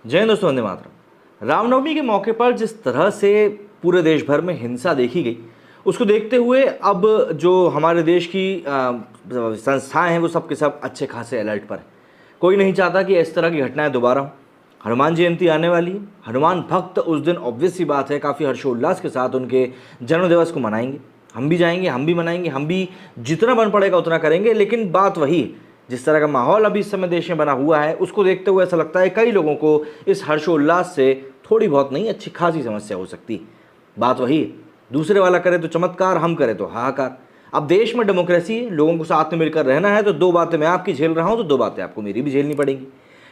जय हिंद दोस्तों, वंदे मातरम। रामनवमी के मौके पर जिस तरह से पूरे देश भर में हिंसा देखी गई, उसको देखते हुए अब जो हमारे देश की संस्थाएं हैं वो सब के सब अच्छे खासे अलर्ट पर है। कोई नहीं चाहता कि इस तरह की घटनाएं दोबारा हों। हनुमान जयंती आने वाली है। हनुमान भक्त उस दिन ऑब्वियस सी बात है काफ़ी हर्षोल्लास के साथ उनके जन्मदिवस को मनाएंगे। हम भी जाएंगे, हम भी मनाएंगे, हम भी जितना बन पड़ेगा उतना करेंगे। लेकिन बात वही है, जिस तरह का माहौल अभी इस समय देश में बना हुआ है उसको देखते हुए ऐसा लगता है कई लोगों को इस हर्षोल्लास से थोड़ी बहुत नहीं अच्छी खासी समस्या हो सकती। बात वही है, दूसरे वाला करे तो चमत्कार, हम करें तो हाहाकार। अब देश में डेमोक्रेसी है, लोगों को साथ में मिलकर रहना है, तो दो बातें मैं आपकी झेल रहा हूं तो दो बातें आपको मेरी भी झेलनी पड़ेंगी।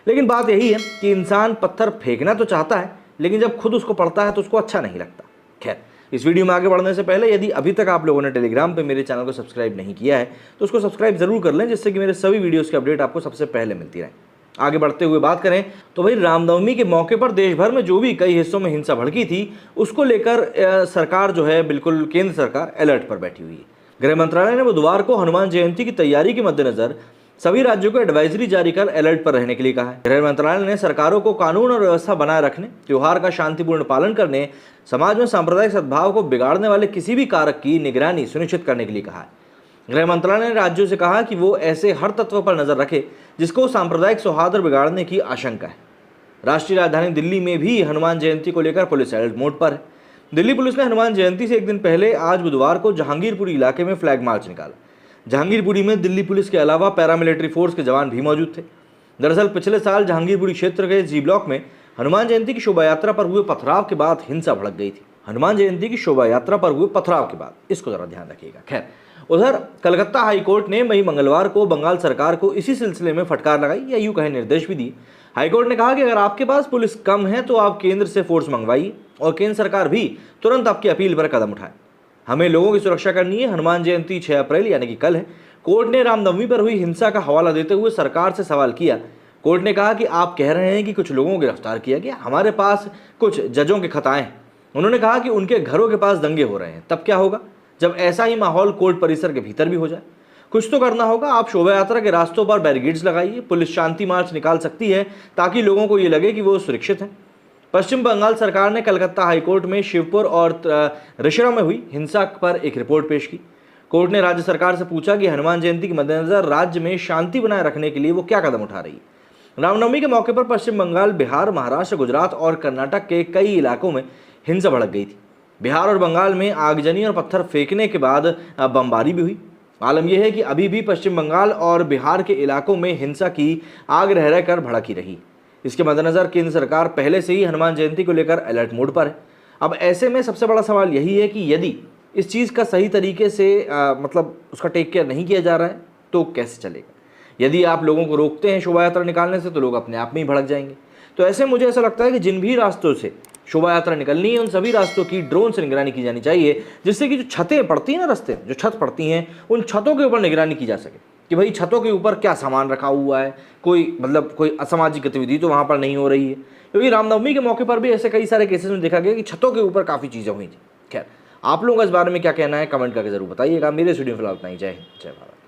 लेकिन बात यही है कि इंसान पत्थर फेंकना तो चाहता है, लेकिन जब खुद उसको पड़ता है तो उसको अच्छा नहीं लगता। खैर, इस वीडियो में आगे बढ़ने से पहले यदि अभी तक आप लोगों ने टेलीग्राम पे मेरे चैनल को सब्सक्राइब नहीं किया है तो उसको सब्सक्राइब जरूर कर लें, जिससे कि मेरे सभी वीडियोस की अपडेट आपको सबसे पहले मिलती रहे। आगे बढ़ते हुए बात करें तो भाई, रामनवमी के मौके पर देश भर में जो भी कई हिस्सों में हिंसा भड़की थी उसको लेकर सरकार जो है, बिल्कुल केंद्र सरकार अलर्ट पर बैठी हुई है। गृह मंत्रालय ने बुधवार को हनुमान जयंती की तैयारी के मद्देनजर सभी राज्यों को एडवाइजरी जारी कर अलर्ट पर रहने के लिए कहा है। गृह मंत्रालय ने सरकारों को कानून और व्यवस्था बनाए रखने, त्योहार का शांतिपूर्ण पालन करने, समाज में सांप्रदायिक सद्भाव को बिगाड़ने वाले किसी भी कारक की निगरानी सुनिश्चित करने के लिए कहा है। गृह मंत्रालय ने राज्यों से कहा कि वो ऐसे हर तत्व पर नजर रखे जिसको सांप्रदायिक सौहार्द बिगाड़ने की आशंका है। राष्ट्रीय राजधानी दिल्ली में भी हनुमान जयंती को लेकर पुलिस अलर्ट मोड पर है। दिल्ली पुलिस ने हनुमान जयंती से एक दिन पहले आज बुधवार को जहांगीरपुरी इलाके में फ्लैग मार्च निकाला। जहांगीरपुरी में दिल्ली पुलिस के अलावा पैरामिलिट्री फोर्स के जवान भी मौजूद थे। दरअसल पिछले साल जहांगीरपुरी क्षेत्र के जी ब्लॉक में हनुमान जयंती की शोभा यात्रा पर हुए पथराव के बाद हिंसा भड़क गई थी। हनुमान जयंती की शोभा यात्रा पर हुए पथराव के बाद, इसको जरा ध्यान रखिएगा। खैर, उधर कलकत्ता हाईकोर्ट ने मई मंगलवार को बंगाल सरकार को इसी सिलसिले में फटकार लगाई, या यूं कहे निर्देश भी दिए। हाईकोर्ट ने कहा कि अगर आपके पास पुलिस कम है तो आप केंद्र से फोर्स मंगवाइए और केंद्र सरकार भी तुरंत आपकी अपील पर कदम उठाए। हमें लोगों की सुरक्षा करनी है। हनुमान जयंती 6 अप्रैल यानी कि कल है। कोर्ट ने रामनवमी पर हुई हिंसा का हवाला देते हुए सरकार से सवाल किया। कोर्ट ने कहा कि आप कह रहे हैं कि कुछ लोगों को गिरफ्तार किया गया, हमारे पास कुछ जजों के खताएं हैं। उन्होंने कहा कि उनके घरों के पास दंगे हो रहे हैं। तब क्या होगा जब ऐसा ही माहौल कोर्ट परिसर के भीतर भी हो जाए? कुछ तो करना होगा। आप शोभा यात्रा के रास्तों पर बैरिकेड्स लगाइए, पुलिस शांति मार्च निकाल सकती है ताकि लोगों को ये लगे कि वो सुरक्षित हैं। पश्चिम बंगाल सरकार ने कलकत्ता हाईकोर्ट में शिवपुर और रिशिरा में हुई हिंसा पर एक रिपोर्ट पेश की। कोर्ट ने राज्य सरकार से पूछा कि हनुमान जयंती के मद्देनजर राज्य में शांति बनाए रखने के लिए वो क्या कदम उठा रही है। रामनवमी के मौके पर पश्चिम बंगाल, बिहार, महाराष्ट्र, गुजरात और कर्नाटक के कई इलाकों में हिंसा भड़क गई थी। बिहार और बंगाल में आगजनी और पत्थर फेंकने के बाद बमबारी भी हुई। आलम यह है कि अभी भी पश्चिम बंगाल और बिहार के इलाकों में हिंसा की आग रह रहकर भड़की रही। इसके मद्देनजर केंद्र सरकार पहले से ही हनुमान जयंती को लेकर अलर्ट मोड पर है। अब ऐसे में सबसे बड़ा सवाल यही है कि यदि इस चीज़ का सही तरीके से मतलब उसका टेक केयर नहीं किया जा रहा है तो कैसे चलेगा? यदि आप लोगों को रोकते हैं शोभा यात्रा निकालने से तो लोग अपने आप में ही भड़क जाएंगे। तो ऐसे मुझे ऐसा लगता है कि जिन भी रास्तों से शोभा यात्रा निकलनी है उन सभी रास्तों की ड्रोन से निगरानी की जानी चाहिए, जिससे कि जो छतें पड़ती हैं ना, रास्ते जो छत पड़ती हैं, उन छतों के ऊपर निगरानी की जा सके कि भाई छतों के ऊपर क्या सामान रखा हुआ है, कोई असामाजिक गतिविधि तो वहाँ पर नहीं हो रही है। क्योंकि रामनवमी के मौके पर भी ऐसे कई सारे केसेस में देखा गया कि छतों के ऊपर काफ़ी चीज़ें हुई थी। खैर, आप लोगों का इस बारे में क्या कहना है कमेंट करके जरूर बताइएगा। मेरे स्टूडियो फिलहाल इतना ही। जय हिंद, जय भारत।